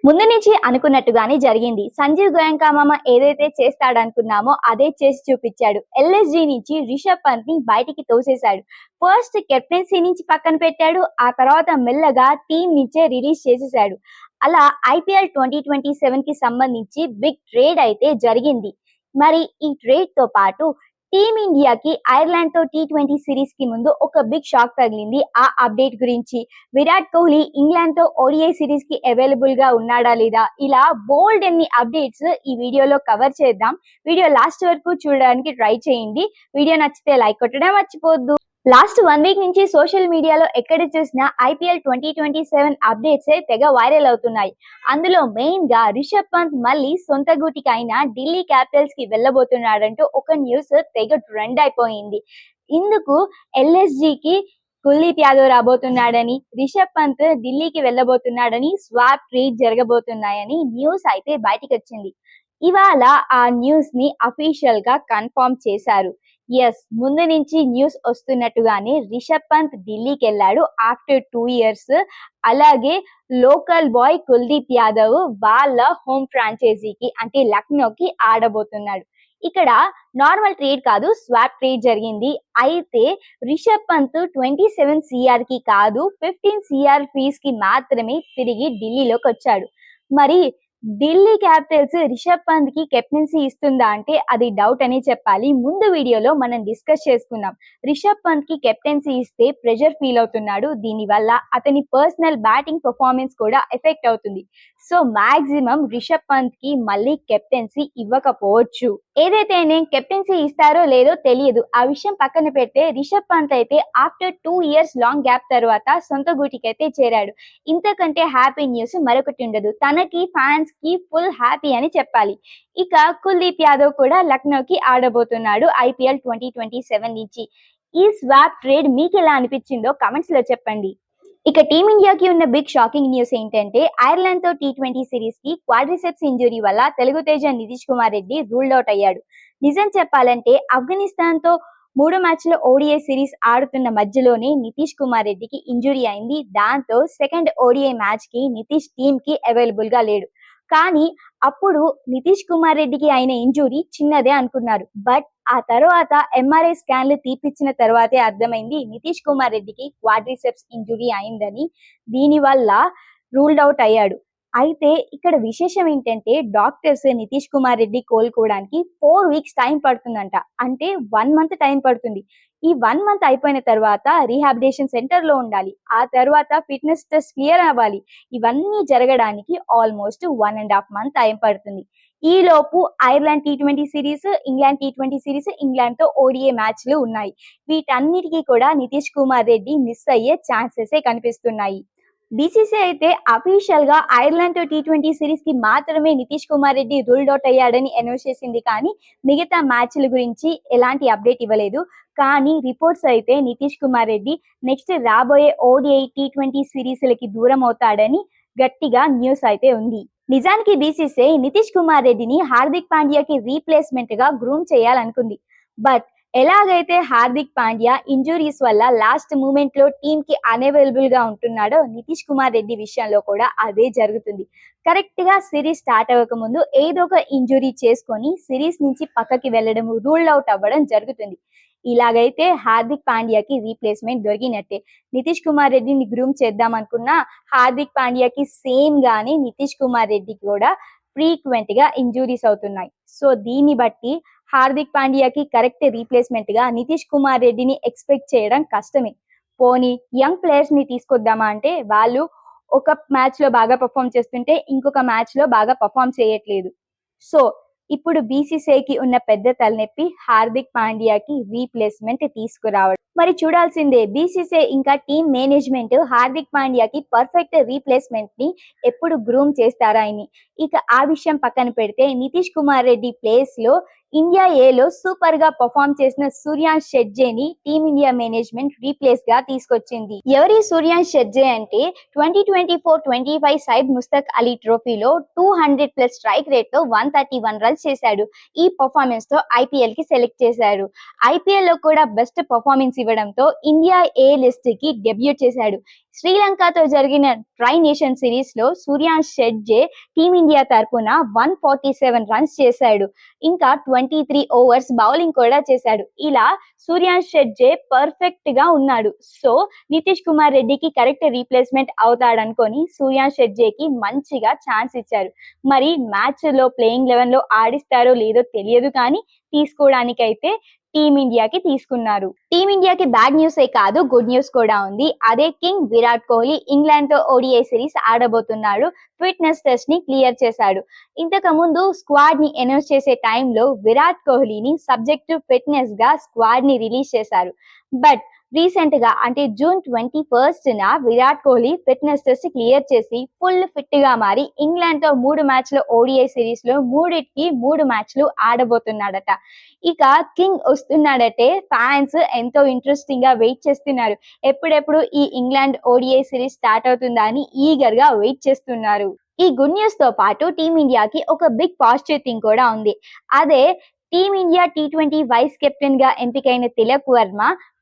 ముందు నుంచి అనుకున్నట్టుగానే జరిగింది. సంజీవ్ గోయంకా మామ ఏదైతే చేస్తాడనుకున్నామో అదే చేసి చూపించాడు. ఎల్ఎస్జీ నుంచి రిషబ్ పంత్ ని బయటికి తోసేశాడు. ఫస్ట్ కెప్టెన్సీ నుంచి పక్కన పెట్టాడు. ఆ తర్వాత మెల్లగా టీం నుంచే రిలీజ్ చేసేశాడు. అలా ఐపీఎల్ 2027 కి సంబంధించి బిగ్ ట్రేడ్ అయితే జరిగింది. మరి ఈ ట్రేడ్ తో పాటు టీమిండియాకి ఐర్లాండ్ తో T20 సిరీస్ కి ముందు ఒక బిగ్ షాక్ తగిలింది. ఆ అప్డేట్ గురించి, విరాట్ కోహ్లీ ఇంగ్లాండ్ తో ఓడిఐ సిరీస్ కి అవైలబుల్ గా ఉన్నాడా లేదా, ఇలా బోల్డ్ ఎన్ని అప్డేట్స్ ఈ వీడియోలో కవర్ చేద్దాం. వీడియో లాస్ట్ వరకు చూడడానికి ట్రై చేయండి. వీడియో నచ్చితే లైక్ కొట్టడం మర్చిపోద్దు. లాస్ట్ 1 వీక్ నుంచి సోషల్ మీడియాలో ఎక్కడ చూసినా ఐపీఎల్ 2027 అప్డేట్స్ తెగ వైరల్ అవుతున్నాయి. అందులో మెయిన్ గా రిషబ్ పంత్ మళ్ళీ సొంత గూటికైన ఢిల్లీ క్యాపిటల్స్ కి వెళ్ళబోతున్నాడంటూ ఒక న్యూస్ తెగ ట్రెండ్ అయిపోయింది. ఇందుకు ఎల్ఎస్జీకి కుల్దీప్ యాదవ్ రాబోతున్నాడని, రిషబ్ పంత్ ఢిల్లీకి వెళ్ళబోతున్నాడని, స్వాప్ ట్రేడ్ జరగబోతున్నాయని న్యూస్ అయితే బయటికి వచ్చింది. ఇవాళ ఆ న్యూస్ ని అఫీషియల్ గా కన్ఫర్మ్ చేశారు. ఎస్, ముందు నుంచి న్యూస్ వస్తున్నట్టుగానే రిషబ్ పంత్ ఢిల్లీకి వెళ్ళాడు ఆఫ్టర్ 2 years. అలాగే లోకల్ బాయ్ కుల్దీప్ యాదవ్ వాళ్ళ హోమ్ ఫ్రాంచైజీకి అంటే లక్నోకి ఆడబోతున్నాడు. ఇక్కడ నార్మల్ ట్రేడ్ కాదు, స్వాప్ ట్రేడ్ జరిగింది. అయితే రిషబ్ పంత్ 27 CR కి కాదు, 15 CR ఫీజ్ కి మాత్రమే తిరిగి ఢిల్లీలోకి వచ్చాడు. మరి ఢిల్లీ క్యాపిటల్స్ రిషబ్ పంత్ కి కెప్టెన్సీ ఇస్తుందా అంటే అది డౌట్ అనే చెప్పాలి. ముందు వీడియోలో మనం డిస్కస్ చేసుకున్నాం. రిషబ్ పంత్ కి కెప్టెన్సీ ఇస్తే ప్రెషర్ ఫీల్ అవుతున్నాడు. దీనివల్ల అతని పర్సనల్ బ్యాటింగ్ పర్ఫార్మెన్స్ కూడా ఎఫెక్ట్ అవుతుంది. సో మాక్సిమం రిషబ్ పంత్ కి మళ్ళీ కెప్టెన్సీ ఇవ్వకపోవచ్చు. ఏదైతే నేను కెప్టెన్సీ ఇస్తారో లేదో తెలియదు. ఆ విషయం పక్కన పెడితే రిషబ్ పంత్ అయితే ఆఫ్టర్ 2 years లాంగ్ గ్యాప్ తర్వాత సొంత గూటికైతే చేరాడు. ఇంతకంటే హ్యాపీ న్యూస్ మరొకటి ఉండదు. తనకి ఫ్యాన్స్ కి ఫుల్ హ్యాపీ అని చెప్పాలి. ఇక కుల్దీప్ యాదవ్ కూడా లక్నోకి ఆడబోతున్నాడు ఐపీఎల్ 2027 నుంచి. ఈ స్వాప్ ట్రేడ్ మీకు ఎలా అనిపించిందో కమెంట్స్ లో చెప్పండి. ఇక టీమిండియాకి ఉన్న బిగ్ షాకింగ్ న్యూస్ ఏంటంటే ఐర్లాండ్ తో T20 సిరీస్ కి క్వాడ్రిసెప్స్ ఇంజురీ వల్ల తెలుగు తేజ నితీష్ కుమార్ రెడ్డి రూల్డ్ అవుట్ అయ్యాడు. నిజం చెప్పాలంటే ఆఫ్ఘనిస్తాన్ తో 3 మ్యాచ్ల ఓడిఐ సిరీస్ ఆడుతున్న మధ్యలోనే నితీష్ కుమార్ రెడ్డికి ఇంజురీ అయింది. దాంతో సెకండ్ ఓడిఐ మ్యాచ్ కి నితీష్ టీమ్ కి అవైలబుల్ గా లేడు. కానీ అప్పుడు నితీష్ కుమార్ రెడ్డికి అయిన ఇంజురీ చిన్నదే అనుకున్నారు. బట్ ఆ తర్వాత ఎంఆర్ఐ స్కాన్లు తీపిచ్చిన తర్వాతే అర్థమైంది నితీష్ కుమార్ రెడ్డికి క్వాడ్రిసెప్స్ ఇంజురీ అయిందని. దీనివల్ల రూల్డ్ అవుట్ అయ్యాడు. అయితే ఇక్కడ విశేషం ఏంటంటే డాక్టర్స్ నితీష్ కుమార్ రెడ్డి కోలుకోవడానికి 4 weeks టైం పడుతుందంట. అంటే 1 month టైం పడుతుంది. ఈ 1 month అయిపోయిన తర్వాత రీహాబిలిటేషన్ సెంటర్ లో ఉండాలి. ఆ తర్వాత ఫిట్నెస్ టెస్ట్ క్లియర్ అవ్వాలి. ఇవన్నీ జరగడానికి ఆల్మోస్ట్ 1.5 month టైం పడుతుంది. ఈ లోపు Ireland T20 series, England T20 series, England తో ఓడిఐ మ్యాచ్లు ఉన్నాయి. వీటన్నిటికీ కూడా నితీష్ కుమార్ రెడ్డి మిస్ అయ్యే ఛాన్సెస్ కనిపిస్తున్నాయి. బీసీసీ అయితే అఫీషియల్ గా ఐర్లాండ్ తో T20 సిరీస్ కి మాత్రమే నితీష్ కుమార్ రెడ్డి రూల్డ్ అవుట్ అయ్యాడని అనౌన్స్ చేసింది. కానీ మిగతా మ్యాచ్ల గురించి ఎలాంటి అప్డేట్ ఇవ్వలేదు. కానీ రిపోర్ట్స్ అయితే నితీష్ కుమార్ రెడ్డి నెక్స్ట్ రాబోయే ఓడిఐ T20 సిరీస్లకి దూరం అవుతాడని గట్టిగా న్యూస్ అయితే ఉంది. నిజానికి బీసీసీ నితీష్ కుమార్ రెడ్డిని హార్దిక్ పాండ్యాకి రీప్లేస్మెంట్ గా గ్రూమ్ చేయాలనుకుంది. బట్ ఎలాగైతే హార్దిక్ పాండ్యా ఇంజురీస్ వల్ల లాస్ట్ మూమెంట్ లో టీమ్ కి అన్అవైలబుల్ గా ఉంటున్నాడో నితీష్ కుమార్ రెడ్డి విషయంలో కూడా అదే జరుగుతుంది. కరెక్ట్ గా సిరీస్ స్టార్ట్ అవ్వక ముందు ఏదో ఒక ఇంజురీ చేసుకొని సిరీస్ నుంచి పక్కకి వెళ్ళడం, రూల్డ్ అవుట్ అవ్వడం జరుగుతుంది. ఇలాగైతే హార్దిక్ పాండ్యాకి రీప్లేస్మెంట్ దొరికినట్టే. నితీష్ కుమార్ రెడ్డిని గ్రూమ్ చేద్దాం అనుకున్న హార్దిక్ పాండ్యాకి సేమ్ గానే నితీష్ కుమార్ రెడ్డికి కూడా ఫ్రీక్వెంట్ గా ఇంజురీస్ అవుతున్నాయి. సో దీన్ని బట్టి హార్దిక్ పాండ్యాకి కరెక్ట్ రీప్లేస్మెంట్ గా నితీష్ కుమార్ రెడ్డిని ఎక్స్పెక్ట్ చేయడం కష్టమే. పోనీ యంగ్ ప్లేయర్స్ ని తీసుకొద్దామా అంటే వాళ్ళు ఒక మ్యాచ్ లో బాగా పర్ఫామ్ చేస్తుంటే ఇంకొక మ్యాచ్ లో బాగా పర్ఫామ్ చేయట్లేదు. సో ఇప్పుడు బీసీసీఐకి ఉన్న పెద్ద తలనొప్పి హార్దిక్ పాండ్యాకి రీప్లేస్మెంట్ తీసుకురావడం. మరి చూడాల్సిందే బీసీసీఐ ఇంకా టీమ్ మేనేజ్మెంట్ హార్దిక్ పాండ్యాకి పర్ఫెక్ట్ రీప్లేస్మెంట్ ని ఎప్పుడు గ్రూమ్ చేస్తారా అని. ఇక ఆ విషయం పక్కన పెడితే నితీష్ కుమార్ రెడ్డి ప్లేస్ లో ఇండియా ఏలో సూపర్ గా పర్ఫామ్ చేసిన సూర్యాన్ షెట్జేని టీమిండియా మేనేజ్మెంట్ రీప్లేస్ గా తీసుకొచ్చింది. ఎవరి సూర్యాన్ షెట్జే అంటే 2024-25 సైద్ ముస్తక్ అలీ ట్రోఫీలో 200+ స్ట్రైక్ రేట్ తో 131 రన్స్ చేశాడు. ఈ పర్ఫార్మెన్స్ తో ఐపీఎల్ కి సెలెక్ట్ చేశారు. ఐపీఎల్ లో కూడా బెస్ట్ పర్ఫార్మెన్స్ ఇవ్వడంతో ఇండియా ఏ లిస్ట్ కి డెబ్యూట్ చేశాడు. శ్రీలంకతో జరిగిన ట్రై నేషన్ సిరీస్ లో సూర్యాన్ షెట్జే టీమిండియా తరపున 147 రన్స్ చేశాడు. ఇంకా 23 ఓవర్స్ బౌలింగ్ కూడా చేశాడు. ఇలా సూర్యాన్ షెట్జే పర్ఫెక్ట్ గా ఉన్నాడు. సో నితీష్ కుమార్ రెడ్డికి కరెక్ట్ రీప్లేస్మెంట్ అవుతాడనుకొని సూర్యాన్ షెట్జేకి మంచిగా ఛాన్స్ ఇచ్చారు. మరి మ్యాచ్ లో ప్లేయింగ్ 11 లో ఆడిస్తారో లేదో తెలియదు, కానీ తీసుకోవడానికైతే టీమిండియాకి తీసుకున్నారు. టీమిండియాకి బ్యాడ్ న్యూస్ కాదు, గుడ్ న్యూస్ కూడా ఉంది. అదే కింగ్ విరాట్ కోహ్లీ ఇంగ్లాండ్ తో ఓడిఐ సిరీస్ ఆడబోతున్నాడు. ఫిట్నెస్ టెస్ట్ ని క్లియర్ చేశాడు. ఇంతకు ముందు స్క్వాడ్ ని అనౌన్స్ చేసే టైంలో విరాట్ కోహ్లీని సబ్జెక్టివ్ ఫిట్నెస్ గా స్క్వాడ్ ని రిలీజ్ చేశారు. బట్ రీసెంట్ గా అంటే June 21న Virat Kohli fitness test clear చేసి ఫుల్ ఫిట్ గా మారి ఇంగ్లాండ్ తో 3 మ్యాచ్ల ఓడిఐ సిరీస్ లో 3 మ్యాచ్లు ఆడబోతున్నాడట. ఇక కింగ్ వస్తున్నాడటే ఫ్యాన్స్ ఎంతో ఇంట్రెస్టింగ్ గా వెయిట్ చేస్తున్నారు. ఎప్పుడెప్పుడు ఈ ఇంగ్లాండ్ ఓడిఐ సిరీస్ స్టార్ట్ అవుతుందా అని ఈగర్ గా వెయిట్ చేస్తున్నారు. ఈ గుడ్ న్యూస్ తో పాటు టీమిండియాకి ఒక బిగ్ పాజిటివ్ థింగ్ కూడా ఉంది. అదే టీమిండియా T20 వైస్ కెప్టెన్ గా ఎంపికైన తిలక్ వర్మ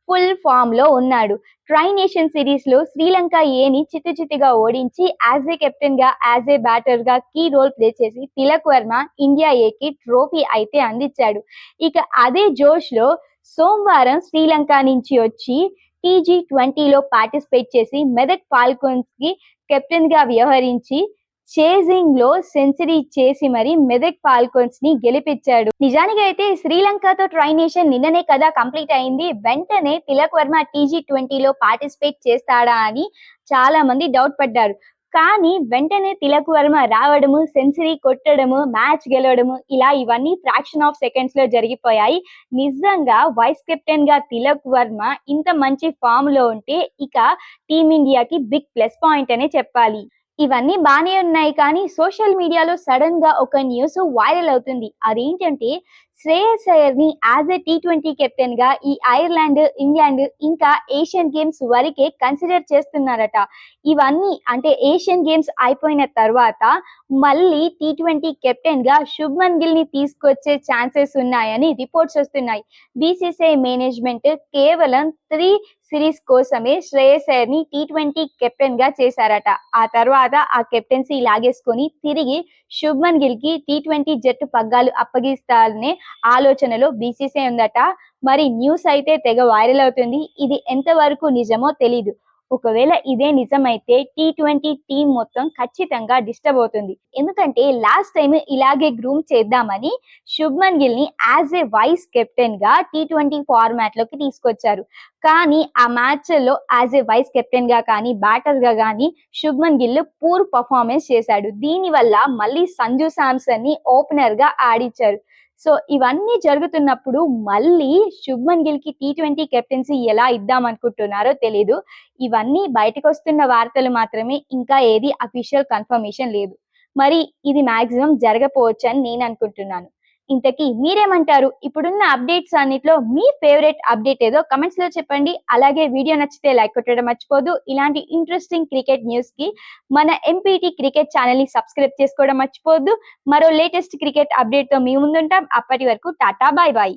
ఫుల్ ఫామ్ లో ఉన్నాడు. ట్రై నేషన్ సిరీస్ లో శ్రీలంక ఏని చిత్తుచిత్తుగా ఓడించి యాజ్ ఏ కెప్టెన్ గా, యాజ్ ఏ బ్యాటర్ గా కీ రోల్ ప్లే చేసి తిలక్ వర్మ ఇండియా ఏకి ట్రోఫీ అయితే అందించాడు. ఇక అదే జోష్ లో సోమవారం శ్రీలంక నుంచి వచ్చి TG20లో పార్టిసిపేట్ చేసి మెదక్ ఫాల్కోన్స్ కి కెప్టెన్ గా వ్యవహరించి చేజింగ్ లో సెంచరీ చేసి మరి మెదక్ ఫాల్కోన్స్ ని గెలిపించాడు. నిజానికి అయితే శ్రీలంకతో ట్రై నేషన్ నిన్ననే కదా కంప్లీట్ అయింది. వెంటనే తిలక్ వర్మ TG20లో పార్టిసిపేట్ చేస్తాడా అని చాలా మంది డౌట్ పడ్డారు. కానీ వెంటనే తిలక్ వర్మ రావడము, సెంచరీ కొట్టడము, మ్యాచ్ గెలవడము, ఇలా ఇవన్నీ ఫ్రాక్షన్ ఆఫ్ సెకండ్స్ లో జరిగిపోయాయి. నిజంగా వైస్ కెప్టెన్ గా తిలక్ వర్మ ఇంత మంచి ఫామ్ లో ఉంటే ఇక టీమిండియాకి బిగ్ ప్లస్ పాయింట్ అనే చెప్పాలి. ఇవన్నీ బానే ఉన్నాయి, కానీ సోషల్ మీడియాలో సడన్ గా ఒక న్యూస్ వైరల్ అవుతుంది. అదేంటంటే శ్రేయస్ అయ్యర్ ని యాజ్ ఏ T20 కెప్టెన్ గా ఈ ఐర్లాండ్, ఇంగ్లాండ్ ఇంకా ఏషియన్ గేమ్స్ వరకే కన్సిడర్ చేస్తున్నారట. ఇవన్నీ అంటే ఏషియన్ గేమ్స్ అయిపోయిన తర్వాత మళ్ళీ T20 కెప్టెన్ గా శుభ్మన్ గిల్ ని తీసుకొచ్చే ఛాన్సెస్ ఉన్నాయని రిపోర్ట్స్ వస్తున్నాయి. బీసీసీఐ మేనేజ్మెంట్ కేవలం 3 సిరీస్ కోసమే శ్రేయస్ అయ్యర్ ని T20 కెప్టెన్ గా చేశారట. ఆ తర్వాత ఆ కెప్టెన్సీ లాగేసుకొని తిరిగి శుభ్మన్ గిల్ కి T20 జట్టు పగ్గాలు అప్పగిస్తారనే ఆలోచనలో బీసీసీఐ ఉందట. మరి న్యూస్ అయితే తెగ వైరల్ అవుతుంది. ఇది ఎంతవరకు నిజమో తెలీదు. ఒకవేళ ఇదే నిజమైతే T20 టీం మొత్తం ఖచ్చితంగా డిస్టర్బ్ అవుతుంది. ఎందుకంటే లాస్ట్ టైం ఇలాగే గ్రూమ్ చేద్దామని శుభ్మన్ గిల్ ని యాజ్ ఏ వైస్ కెప్టెన్ గా T20 ఫార్మాట్ లోకి తీసుకొచ్చారు. కానీ ఆ మ్యాచ్ లో యాజ్ ఏ వైస్ కెప్టెన్ గా కానీ, బ్యాటర్ గా కానీ శుభ్మన్ గిల్ పూర్ పర్ఫార్మెన్స్ చేశాడు. దీనివల్ల మళ్ళీ సంజు శాంసన్ ని ఓపెనర్ గా ఆడిచ్చారు. సో ఇవన్నీ జరుగుతున్నప్పుడు మళ్ళీ శుభ్మన్ గిల్ కి T20 కెప్టెన్సీ ఎలా ఇద్దాం అనుకుంటున్నారో తెలీదు. ఇవన్నీ బయటకు వస్తున్న వార్తలు మాత్రమే, ఇంకా ఏది అఫీషియల్ కన్ఫర్మేషన్ లేదు. మరి ఇది మాక్సిమం జరగపోవచ్చు అని నేను అనుకుంటున్నాను. ఇంతకీ మీరేమంటారు? ఇప్పుడున్న అప్డేట్స్ అన్నిట్లో మీ ఫేవరెట్ అప్డేట్ ఏదో కమెంట్స్ లో చెప్పండి. అలాగే వీడియో నచ్చితే లైక్ కొట్టడం మర్చిపోదు. ఇలాంటి ఇంట్రెస్టింగ్ క్రికెట్ న్యూస్ కి మన ఎంపీటీ క్రికెట్ ఛానల్ ని సబ్స్క్రైబ్ చేసుకోవడం మర్చిపోవద్దు. మరో లేటెస్ట్ క్రికెట్ అప్డేట్ తో మీ ముందుంటాం. అప్పటి వరకు టాటా, బాయ్ బాయ్.